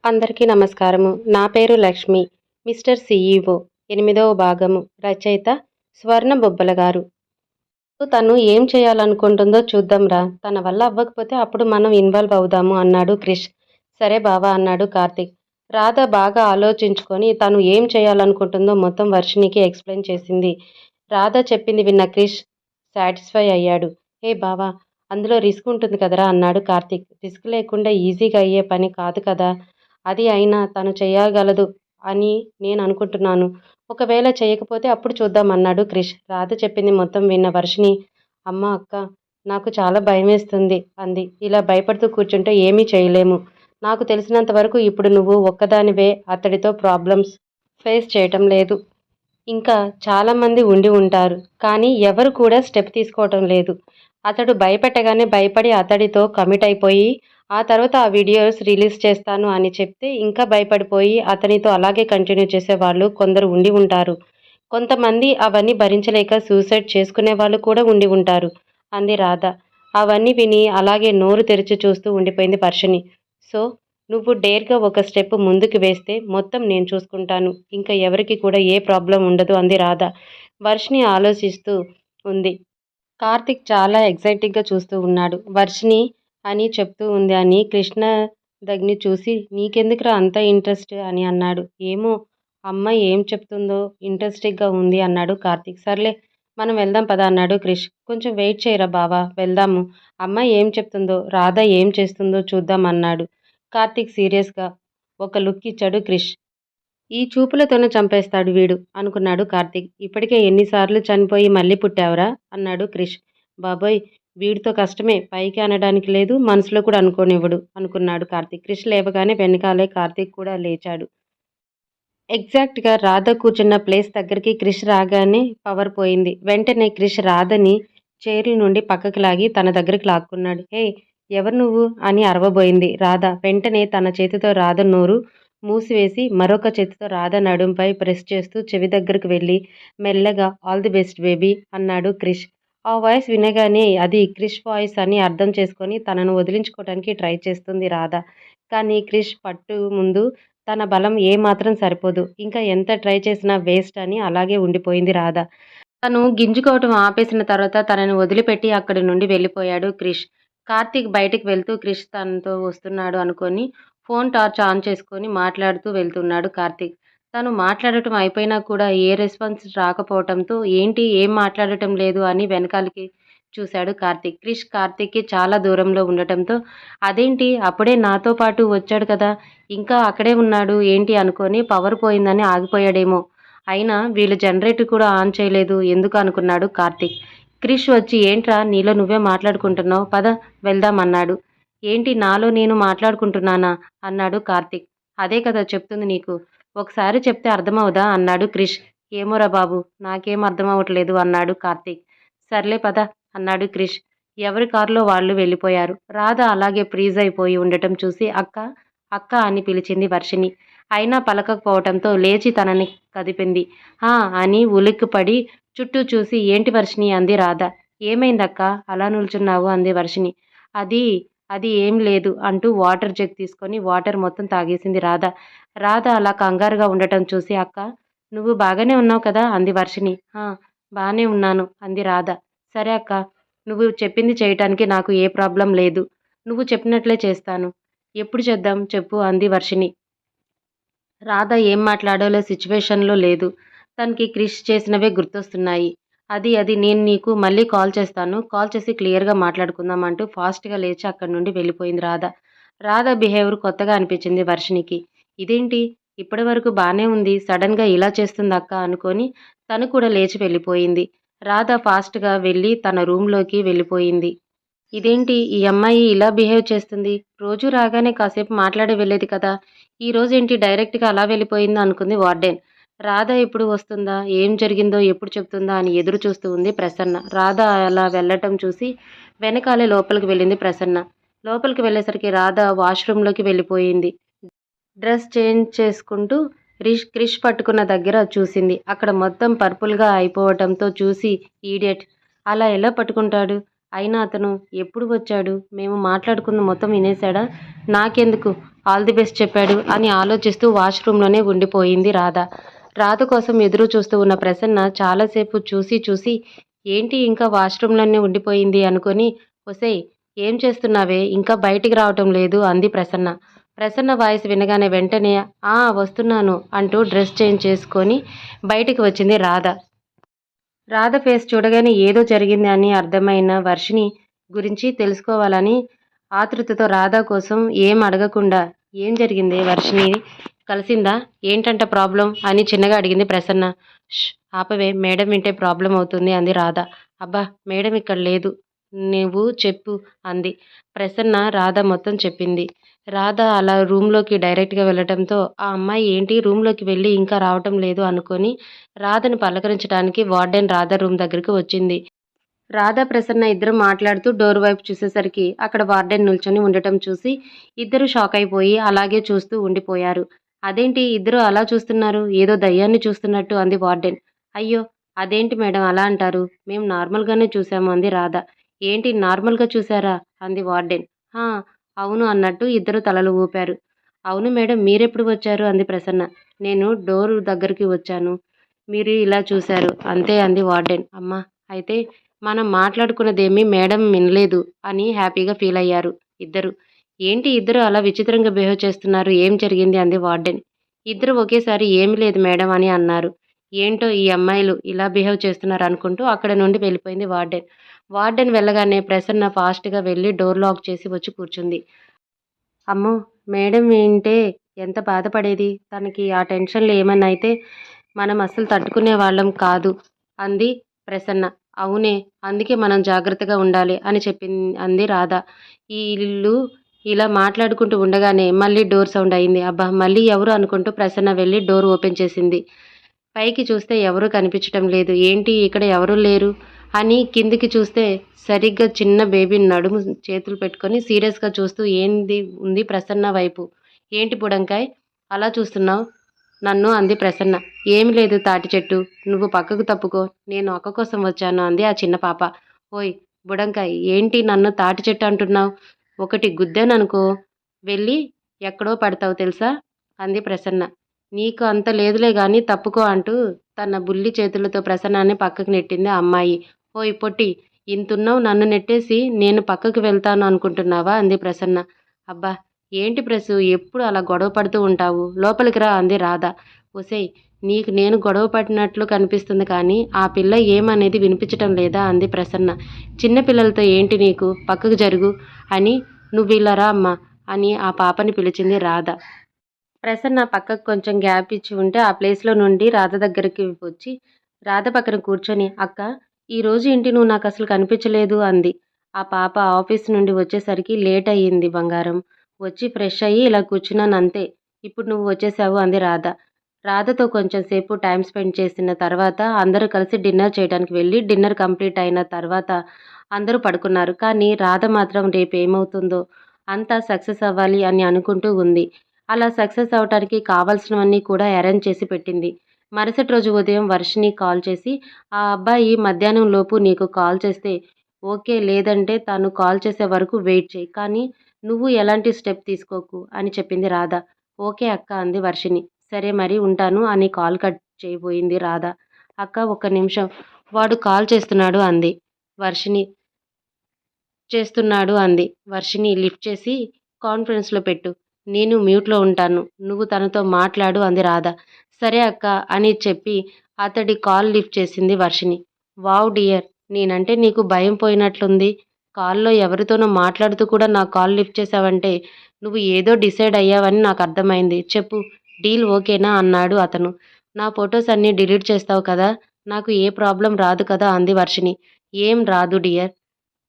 అందరికీ నమస్కారము. నా పేరు లక్ష్మి. మిస్టర్ సీఈఓ 8వ భాగము. రచయిత స్వర్ణ బొబ్బల గారు. తను ఏం చేయాలనుకుంటుందో చూద్దాంరా. తన వల్ల అవ్వకపోతే అప్పుడు మనం ఇన్వాల్వ్ అవుదాము అన్నాడు క్రిష్. సరే బావా అన్నాడు కార్తీక్. రాధ బాగా ఆలోచించుకొని తను ఏం చేయాలనుకుంటుందో మొత్తం వర్షినికి ఎక్స్ప్లెయిన్ చేసింది. రాధ చెప్పింది విన్న క్రిష్ సాటిస్ఫై అయ్యాడు. ఏ బావా, అందులో రిస్క్ ఉంటుంది కదరా అన్నాడు కార్తీక్. రిస్క్ లేకుండా ఈజీగా అయ్యే పని కాదు కదా. అది అయినా తను చేయగలదు అని నేను అనుకుంటున్నాను. ఒకవేళ చేయకపోతే అప్పుడు చూద్దాం అన్నాడు క్రిష్. రాధ చెప్పింది మొత్తం విన్న వర్షిని, అమ్మ అక్క, నాకు చాలా భయమేస్తుంది అంది. ఇలా భయపడుతూ కూర్చుంటే ఏమీ చేయలేము. నాకు తెలిసినంత వరకు ఇప్పుడు నువ్వు ఒక్కదానివే అతడితో ప్రాబ్లమ్స్ ఫేస్ చేయటం లేదు. ఇంకా చాలామంది ఉండి ఉంటారు. కానీ ఎవరు కూడా స్టెప్ తీసుకోవటం లేదు. అతడు భయపెట్టగానే భయపడి అతడితో కమిట్ అయిపోయి ఆ తర్వాత ఆ వీడియోస్ రిలీజ్ చేస్తాను అని చెప్తే ఇంకా భయపడిపోయి అతనితో అలాగే కంటిన్యూ చేసేవాళ్ళు కొందరు ఉండి ఉంటారు. కొంతమంది అవన్నీ భరించలేక సూసైడ్ చేసుకునే వాళ్ళు కూడా ఉండి ఉంటారు అంది రాధ. అవన్నీ విని అలాగే నోరు తెరిచి చూస్తూ ఉండిపోయింది వర్షిని. సో నువ్వు డేర్గా ఒక స్టెప్ ముందుకు వేస్తే మొత్తం నేను చూసుకుంటాను. ఇంకా ఎవరికి కూడా ఏ ప్రాబ్లం ఉండదు అంది రాధ. వర్షిని ఆలోచిస్తూ ఉంది. కార్తిక్ చాలా ఎగ్జైటింగ్గా చూస్తూ ఉన్నాడు. వర్షిని అని చెప్తూ ఉంది అని కృష్ణ దగ్గని చూసి నీకెందుకురా అంత ఇంట్రెస్ట్ అని అన్నాడు. ఏమో అమ్మాయి ఏం చెప్తుందో ఇంట్రెస్టింగ్గా ఉంది అన్నాడు కార్తిక్. సర్లే మనం వెళ్దాం పదా అన్నాడు క్రిష్. కొంచెం వెయిట్ చేయరా బావా, వెళ్దాము. అమ్మాయి ఏం చెప్తుందో, రాధ ఏం చేస్తుందో చూద్దాం అన్నాడు కార్తిక్ సీరియస్గా. ఒక లుక్ ఇచ్చాడు క్రిష్. ఈ చూపులతోనే చంపేస్తాడు వీడు అనుకున్నాడు కార్తీక్. ఇప్పటికే ఎన్నిసార్లు చనిపోయి మళ్ళీ పుట్టావురా అన్నాడు క్రిష్. బాబోయ్, వీడితో కష్టమే, పైకి అనడానికి లేదు, మనసులో కూడా అనుకోనివ్వడు అనుకున్నాడు కార్తీక్. క్రిష్ లేవగానే వెనకాలే కార్తీక్ కూడా లేచాడు. ఎగ్జాక్ట్గా రాధ కూర్చున్న ప్లేస్ దగ్గరికి క్రిష్ రాగానే పవర్ పోయింది. వెంటనే క్రిష్ రాధని చైర్ల నుండి పక్కకి లాగి తన దగ్గరికి లాక్కున్నాడు. హే, ఎవరు నువ్వు అని అరవబోయింది రాధ. వెంటనే తన చేతితో రాధ నోరు మూసివేసి మరొక చేతితో రాధ నడుంపై ప్రెస్ చేస్తూ చెవి దగ్గరకు వెళ్ళి మెల్లగా ఆల్ ది బెస్ట్ బేబీ అన్నాడు క్రిష్. ఆ వాయిస్ వినగానే అది క్రిష్ వాయిస్ అని అర్థం చేసుకొని తనను వదిలించుకోవడానికి ట్రై చేస్తుంది రాధ. కానీ క్రిష్ పట్టు ముందు తన బలం ఏమాత్రం సరిపోదు. ఇంకా ఎంత ట్రై చేసినా వేస్ట్ అని అలాగే ఉండిపోయింది రాధ. తను గింజుకోవటం ఆపేసిన తర్వాత తనని వదిలిపెట్టి అక్కడి నుండి వెళ్ళిపోయాడు క్రిష్. కార్తీక్ బయటికి వెళ్తూ క్రిష్ తనతో వస్తున్నాడు అనుకొని ఫోన్ టార్చ్ ఆన్ చేసుకొని మాట్లాడుతూ వెళ్తున్నాడు కార్తీక్. తను మాట్లాడటం అయిపోయినా కూడా ఏ రెస్పాన్స్ రాకపోవటంతో ఏంటి ఏం మాట్లాడటం లేదు అని వెనకాలకి చూశాడు కార్తీక్. క్రిష్ కార్తీక్కి చాలా దూరంలో ఉండటంతో అదేంటి అప్పుడే నాతో పాటు వచ్చాడు కదా, ఇంకా అక్కడే ఉన్నాడు ఏంటి అనుకొని పవర్ పోయిందని ఆగిపోయాడేమో. అయినా వీళ్ళు జనరేటర్ కూడా ఆన్ చేయలేదు ఎందుకు అనుకున్నాడు కార్తీక్. క్రిష్ వచ్చి ఏంట్రా నీలో నువ్వే మాట్లాడుకుంటున్నావు, పద వెళ్దాం అన్నాడు. ఏంటి నాలో నేను మాట్లాడుకుంటున్నానా అన్నాడు కార్తీక్. అదే కదా చెప్తుంది నీకు, ఒకసారి చెప్తే అర్థమవుదా అన్నాడు క్రిష్. ఏమోరా బాబు, నాకేం అర్థమవట్లేదు అన్నాడు కార్తీక్. సర్లే పద అన్నాడు క్రిష్. ఎవరి కారులో వాళ్ళు వెళ్ళిపోయారు. రాధ అలాగే ఫ్రీజ్ అయిపోయి ఉండటం చూసి అక్క అక్క అని పిలిచింది వర్షిని. అయినా పలకకపోవటంతో లేచి తనని కదిపింది. ఆ అని ఉలిక్కిపడి చుట్టూ చూసి ఏంటి వర్షిని అంది రాధ. ఏమైందక్క అలా నిల్చున్నావు అంది వర్షిని. అది అది ఏం లేదు అంటూ వాటర్ జగ్ తీసుకొని వాటర్ మొత్తం తాగేసింది రాధ. రాధ అలా కంగారుగా ఉండటం చూసి అక్క నువ్వు బాగానే ఉన్నావు కదా అంది వర్షిని. బాగానే ఉన్నాను అంది రాధ. సరే అక్క, నువ్వు చెప్పింది చేయటానికి నాకు ఏ ప్రాబ్లం లేదు. నువ్వు చెప్పినట్లే చేస్తాను. ఎప్పుడు చేద్దాం చెప్పు అంది వర్షిని. రాధ ఏం మాట్లాడాలో సిచ్యువేషన్లో లేదు. తనకి క్రిష్ చేసినవే గుర్తొస్తున్నాయి. అది నేను నీకు మళ్ళీ కాల్ చేస్తాను, కాల్ చేసి క్లియర్గా మాట్లాడుకుందాం అంటూ ఫాస్ట్గా లేచి అక్కడి నుండి వెళ్ళిపోయింది రాధ. రాధ బిహేవియర్ కొత్తగా అనిపించింది వర్షినికి. ఇదేంటి ఇప్పటి వరకు బాగానే ఉంది, సడన్గా ఇలా చేస్తుంది అక్క అనుకొని తను కూడా లేచి వెళ్ళిపోయింది. రాధ ఫాస్ట్గా వెళ్ళి తన రూమ్లోకి వెళ్ళిపోయింది. ఇదేంటి ఈ అమ్మాయి ఇలా బిహేవ్ చేస్తుంది, రోజు రాగానే కాసేపు మాట్లాడి వెళ్ళేది కదా, ఈ రోజేంటి డైరెక్ట్గా అలా వెళ్ళిపోయింది అనుకుంది వార్డెన్. రాధ ఎప్పుడు వస్తుందా, ఏం జరిగిందో ఎప్పుడు చెప్తుందా అని ఎదురు చూస్తూ ఉంది ప్రసన్న. రాధ అలా వెళ్ళటం చూసి వెనకాలే లోపలికి వెళ్ళింది ప్రసన్న. లోపలికి వెళ్ళేసరికి రాధ వాష్రూమ్లోకి వెళ్ళిపోయింది. డ్రెస్ చేంజ్ చేసుకుంటూ క్రిష్ పట్టుకున్న దగ్గర చూసింది. అక్కడ మొత్తం పర్పుల్గా అయిపోవటంతో చూసి ఈడియట్, అలా ఎలా పట్టుకుంటాడు, అయినా అతను ఎప్పుడు వచ్చాడు? మేము మాట్లాడుకుంది మొత్తం వినేశాడా? నాకెందుకు ఆల్ ది బెస్ట్ చెప్పాడు అని ఆలోచిస్తూ వాష్‌రూమ్‌లోనే ఉండిపోయింది రాధ. రాధ కోసం ఎదురు చూస్తూ ఉన్న ప్రసన్న చాలాసేపు చూసి చూసి ఏంటి ఇంకా వాష్‌రూమ్‌లోనే ఉండిపోయింది అనుకొని ఒసేయ్! ఏం చేస్తున్నావే? ఇంకా బయటికి రావటం లేదు అంది ప్రసన్న. ప్రసన్న వాయిస్ వినగానే వెంటనే ఆ! వస్తున్నాను అంటూ డ్రెస్ చేంజ్ చేసుకొని బయటికి వచ్చింది రాధ. రాధ ఫేస్ చూడగానే ఏదో జరిగింది అని అర్థమైన వర్షిని గురించి తెలుసుకోవాలని ఆతృతతో రాధ కోసం ఏం అడగకుండా ఏం జరిగిందే వర్షిని కలిసిందా? ఏంటంట ప్రాబ్లం అని చిన్నగా అడిగింది ప్రసన్న. ష్! ఆపవే మేడం వింటే ప్రాబ్లం అవుతుంది అంది రాధ. అబ్బా! మేడం ఇక్కడ లేదు. నువ్వు చెప్పు అంది. ప్రసన్న రాధ మొత్తం చెప్పింది. రాధ అలా రూమ్‌లోకి డైరెక్ట్‌గా వెళ్ళటంతో ఆ అమ్మాయి ఏంటి రూమ్‌లోకి వెళ్ళి ఇంకా రావటం లేదు అనుకొని రాధని పలకరించడానికి వార్డెన్ రాధ రూమ్ దగ్గరికి వచ్చింది. రాధ, ప్రసన్న ఇద్దరు మాట్లాడుతూ డోర్ వైపు చూసేసరికి అక్కడ వార్డెన్ నిల్చొని ఉండటం చూసి ఇద్దరు షాక్ అయిపోయి అలాగే చూస్తూ ఉండిపోయారు. అదేంటి ఇద్దరు అలా చూస్తున్నారు? ఏదో దయ్యాన్ని చూస్తున్నట్టు అంది వార్డెన్. అయ్యో! అదేంటి మేడం అలా అంటారు? మేము నార్మల్‌గానే చూసాము అంది రాధ. ఏంటి నార్మల్‌గా చూసారా? అంది వార్డెన్. హా! అవును అన్నట్టు ఇద్దరు తలలు ఊపారు. అవును మేడం మీరెప్పుడు వచ్చారు? అంది ప్రసన్న. నేను డోర్ దగ్గరికి వచ్చాను. మీరు ఇలా చూశారు అంతే అంది వార్డెన్. అమ్మ! అయితే మనం మాట్లాడుకున్నదేమీ మేడం వినలేదు అని హ్యాపీగా ఫీల్ అయ్యారు ఇద్దరు. ఏంటి ఇద్దరు అలా విచిత్రంగా బిహేవ్ చేస్తున్నారు? ఏం జరిగింది? అంది వార్డెన్. ఇద్దరు ఒకేసారి ఏమీ లేదు మేడం అని అన్నారు. ఏంటో ఈ అమ్మాయిలు ఇలా బిహేవ్ చేస్తున్నారు అనుకుంటూ అక్కడ నుండి వెళ్ళిపోయింది వార్డెన్. వార్డెన్ వెళ్ళగానే ప్రసన్న ఫాస్ట్‌గా వెళ్ళి డోర్ లాక్ చేసి వచ్చి కూర్చుంది. అమ్మో! మేడం వింటే ఎంత బాధపడేది. తనకి ఆ టెన్షన్‌లో ఏమన్నా అయితే మనం అస్సలు తట్టుకునేవాళ్ళం కాదు అంది ప్రసన్న. అవునే! అందుకే మనం జాగ్రత్తగా ఉండాలి అని అంది రాధ. ఈ ఈళ్ళు ఇలా మాట్లాడుకుంటూ ఉండగానే మళ్ళీ డోర్ సౌండ్ అయింది. అబ్బా! మళ్ళీ ఎవరు అనుకుంటూ ప్రసన్న వెళ్లి డోర్ ఓపెన్ చేసింది. పైకి చూస్తే ఎవరూ కనిపించటం లేదు. ఏంటి ఇక్కడ ఎవరూ లేరు అని కిందికి చూస్తే సరిగ్గా చిన్న బేబీ నడుము చేతులు పెట్టుకొని సీరియస్‌గా చూస్తూ ఏంది ఉంది ప్రసన్న వైపు. ఏంటి బుడంకాయ్ అలా చూస్తున్నావు నన్ను అంది ప్రసన్న. ఏమి లేదు తాటి చెట్టు. నువ్వు పక్కకు తప్పుకో. నేను అక్క కోసం వచ్చాను అంది ఆ చిన్న పాప. ఓయ్! బుడంకాయ్ ఏంటి నన్ను తాటి చెట్టు అంటున్నావు? ఒకటి గుద్దాననుకో వెళ్ళి ఎక్కడో పడతావు తెలుసా? అంది ప్రసన్న. నీకు అంత లేదులే గానీ తప్పుకో అంటూ తన బుల్లి చేతులతో ప్రసన్నాన్ని పక్కకు నెట్టింది ఆ అమ్మాయి. ఓయ్ పొట్టి ఇంతున్నావు నన్ను నెట్టేసి నేను పక్కకు వెళ్తాను అనుకుంటున్నావా? అంది ప్రసన్న. అబ్బా! ఏంటి ప్రసు ఎప్పుడు అలా గొడవ పడుతూ ఉంటావు? లోపలికి రా అంది రాధ. ఒసేయ్! నీకు నేను గొడవ పడినట్లు కనిపిస్తుంది కానీ ఆ పిల్ల ఏమనేది వినిపించటం లేదా? అంది ప్రసన్న. చిన్న పిల్లలతో ఏంటి నీకు? పక్కకు జరుగు అని నువ్విలా రా అమ్మా అని ఆ పాపని పిలిచింది రాధ. ప్రసన్న పక్కకు కొంచెం గ్యాప్ ఇచ్చి ఉంటే ఆ ప్లేస్‌లో నుండి రాధ దగ్గరికి వచ్చి రాధ పక్కన కూర్చొని అక్కా! ఈరోజు ఏంటి నువ్వు నాకసలు కనిపించలేదు అంది. ఆ పాప ఆఫీస్ నుండి వచ్చేసరికి లేట్ అయ్యింది బంగారం. వచ్చి ఫ్రెష్ అయ్యి ఇలా కూర్చున్నానంతే. ఇప్పుడు నువ్వు వచ్చేశావు అంది రాధ. రాధతో కొంచెం సేపు టైమ్ స్పెండ్ చేసిన తర్వాత అందరూ కలిసి డిన్నర్ చేయడానికి వెళ్ళి డిన్నర్ కంప్లీట్ అయిన తర్వాత అందరూ పడుకున్నారు. కానీ రాధ మాత్రం రేపేమవుతుందో అంతా సక్సెస్ అవ్వాలి అని అనుకుంటూ ఉంది. అలా సక్సెస్ అవ్వటానికి కావాల్సినవన్నీ కూడా అరేంజ్ చేసి పెట్టింది. మరుసటి రోజు ఉదయం వర్షిని కాల్ చేసి, "ఆ అబ్బాయి మధ్యాహ్నం లోపు నీకు కాల్ చేస్తే ఓకే. లేదంటే తను కాల్ చేసే వరకు వెయిట్ చెయి. కానీ నువ్వు ఎలాంటి స్టెప్ తీసుకోకు" అని చెప్పింది రాధ. "ఓకే అక్క" అంది వర్షిని. "సరే మరి ఉంటాను" అని కాల్ కట్ చేయబోయింది రాధ. "అక్క ఒక్క నిమిషం వాడు కాల్ చేస్తున్నాడు" అంది. వర్షిని చేస్తున్నాడు అంది. వర్షిని లిఫ్ట్ చేసి కాన్ఫరెన్స్‌లో పెట్టు. నేను మ్యూట్‌లో ఉంటాను. నువ్వు తనతో మాట్లాడు అంది రాధ. సరే అక్క అని చెప్పి అతడి కాల్ లిఫ్ట్ చేసింది వర్షిని. Wow dear! నేనంటే నీకు భయం పోయినట్లుంది. కాల్‌లో ఎవరితోనో మాట్లాడుతూ కూడా నా కాల్ లిఫ్ట్ చేశావంటే నువ్వు ఏదో డిసైడ్ అయ్యావని నాకర్థమైంది. చెప్పు డీల్ ఓకేనా అన్నాడు అతను. నా ఫోటోస్ అన్నీ డిలీట్ చేస్తావు కదా! నాకు ఏ ప్రాబ్లమ్ రాదు కదా అంది వర్షిని. ఏం రాదు డియర్.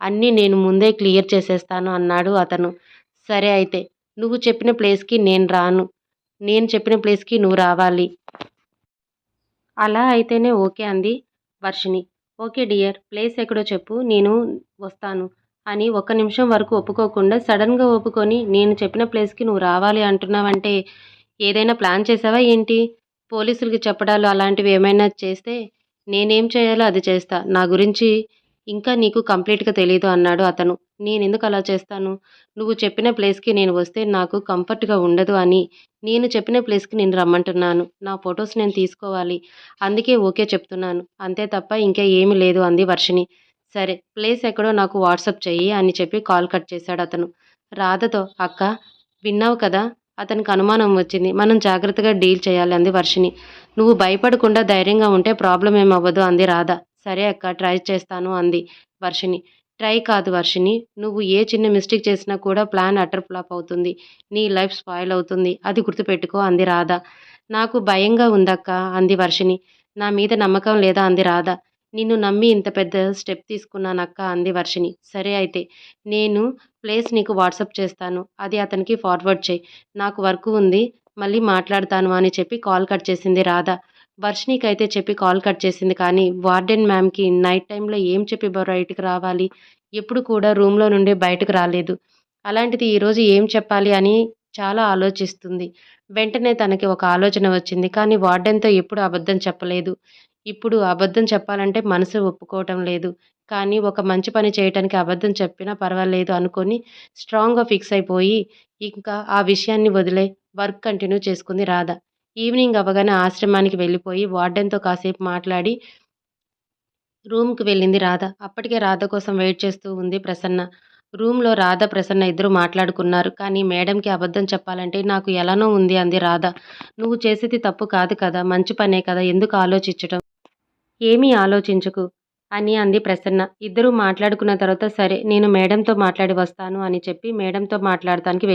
అన్నీ నేను ముందే క్లియర్ చేసేస్తాను అన్నాడు అతను. సరే అయితే. నువ్వు చెప్పిన ప్లేస్‌కి నేను రాను. నేను చెప్పిన ప్లేస్‌కి నువ్వు రావాలి. అలా అయితేనే ఓకే అంది వర్షిని. Okay dear. ప్లేస్ ఎక్కడో చెప్పు నేను వస్తాను అని ఒక్క నిమిషం వరకు ఒప్పుకోకుండా సడెన్‌గా ఒప్పుకొని నేను చెప్పిన ప్లేస్‌కి నువ్వు రావాలి అంటున్నావంటే ఏదైనా ప్లాన్ చేశావా ఏంటి? పోలీసులకి చెప్పడాలు అలాంటివి ఏమైనా చేస్తే నేనేం చేయాలో అది చేస్తా. నా గురించి ఇంకా నీకు కంప్లీట్‌గా తెలీదు అన్నాడు అతను. నేనెందుకు అలా చేస్తాను? నువ్వు చెప్పిన ప్లేస్‌కి నేను వస్తే నాకు కంఫర్ట్‌గా ఉండదు అని నేను చెప్పిన ప్లేస్‌కి నిన్ను రమ్మంటున్నాను. నా ఫోటోస్ నేను తీసుకోవాలి. అందుకే ఓకే చెప్తున్నాను. అంతే తప్ప ఇంకా ఏమీ లేదు అంది వర్షిణి. సరే ప్లేస్ ఎక్కడో నాకు వాట్సాప్ చెయ్యి అని చెప్పి కాల్ కట్ చేశాడతను. రాధతో అక్కా విన్నావు కదా! అతనికి అనుమానం వచ్చింది. మనం జాగ్రత్తగా డీల్ చేయాలి అంది వర్షిణి. నువ్వు భయపడకుండా ధైర్యంగా ఉంటే ప్రాబ్లమ్ ఏమవ్వదు అంది రాధ. సరే అక్క ట్రై చేస్తాను అంది వర్షిణి. ట్రై కాదు వర్షిణి. నువ్వు ఏ చిన్న మిస్టేక్ చేసినా కూడా ప్లాన్ అటర్ ఫ్లాప్ అవుతుంది. నీ లైఫ్ స్పాయిల్ అవుతుంది. అది గుర్తుపెట్టుకో అంది రాధ. నాకు భయంగా ఉందక్కా అంది వర్షిణి. నా మీద నమ్మకం లేదా అంది రాధ. నిన్ను నమ్మి ఇంత పెద్ద స్టెప్ తీసుకున్నానక్కా అంది వర్షిణి. సరే అయితే నేను ప్లేస్ నీకు వాట్సాప్ చేస్తాను. అది అతనికి ఫార్వర్డ్ చెయ్. నాకు వర్క్ ఉంది. మళ్ళీ మాట్లాడతాను అని చెప్పి కాల్ కట్ చేసింది రాధ. వర్షిణికైతే చెప్పి కాల్ కట్ చేసింది కానీ, వార్డెన్ మ్యామ్‌కి నైట్ టైమ్‌లో ఏం చెప్పి బయటికి రావాలి? ఎప్పుడు కూడా రూమ్‌లో నుండి బయటకు రాలేదు. అలాంటిది ఈరోజు ఏం చెప్పాలి అని చాలా ఆలోచిస్తుంది. వెంటనే తనకి ఒక ఆలోచన వచ్చింది. కానీ వార్డెన్‌తో ఎప్పుడు అబద్ధం చెప్పలేదు. ఇప్పుడు అబద్ధం చెప్పాలంటే మనసు ఒప్పుకోవటం లేదు. కానీ ఒక మంచి పని చేయటానికి అబద్ధం చెప్పినా పర్వాలేదు అనుకోని స్ట్రాంగ్‌గా ఫిక్స్ అయిపోయి, ఇంకా ఆ విషయాన్ని వదిలేయి వర్క్ కంటిన్యూ చేసుకుంది రాధ. ఈవినింగ్ అవ్వగానే ఆశ్రమానికి వెళ్ళిపోయి వార్డెన్‌తో కాసేపు మాట్లాడి రూమ్‌కి వెళ్ళింది రాధ. అప్పటికే రాధ కోసం వెయిట్ చేస్తూ ఉంది ప్రసన్న. రూమ్‌లో రాధ, ప్రసన్న ఇద్దరూ మాట్లాడుకున్నారు. కానీ మేడంకి అబద్ధం చెప్పాలంటే నాకు ఎలానో ఉంది అంది రాధ. నువ్వు చేసేది తప్పు కాదు కదా! మంచి పనే కదా! ఎందుకు ఆలోచించటం? ఏమీ ఆలోచించకు అని అంది ప్రసన్న. ఇద్దరూ మాట్లాడుకున్న తర్వాత సరే నేను మేడంతో మాట్లాడి వస్తాను అని చెప్పి మేడంతో మాట్లాడటానికి